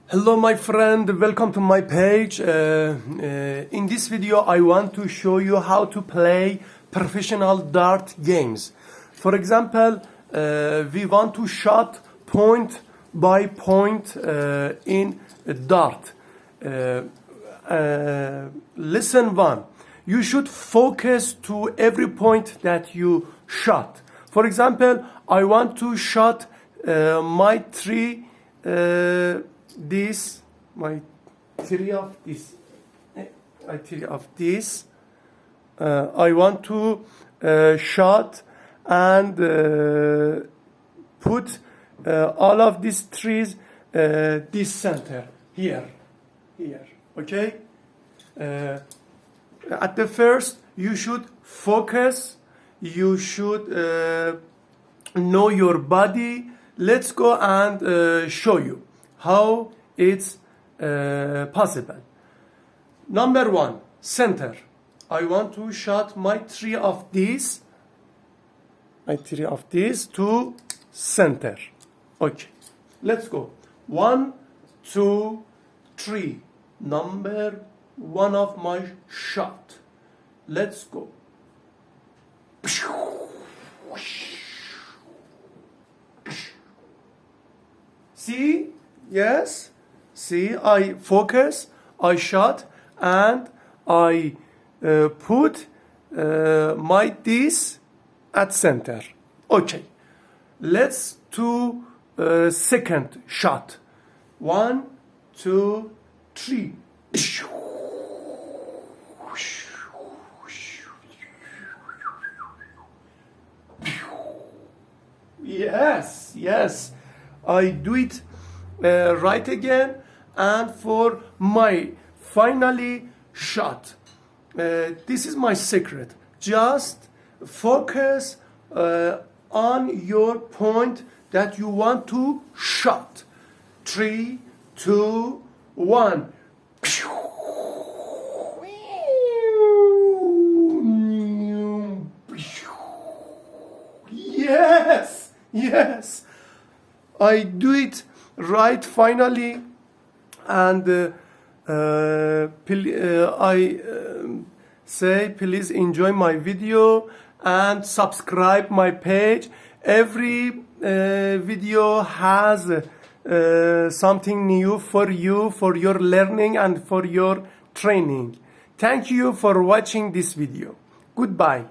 Hello my friend, welcome to my page. In this video I want to show you how to play professional dart games. For example, we want to shot point by point in a dart. Lesson 1. You should focus to every point that you shot. For example, I want to shot my three of this. I want to shot and put all of these trees this center here. Okay. At the first, you should focus. You should know your body. Let's go and show you how it's possible. Number 1, center. I want to shot my three of these to center. Okay, let's go. 1, 2, 3. Number 1 of my shot. Let's go. See? Yes. See, I focus, I shot, and I put my this at center. Okay. Let's do second shot. 1, 2, 3. Yes. I do it right again, and for my finally shot. This is my secret. Just focus on your point that you want to shot. 3, 2, 1. Yes. I do it right finally, and I say please enjoy my video and subscribe my page. Every video has something new for you, for your learning and for your training. Thank you for watching this video. Goodbye.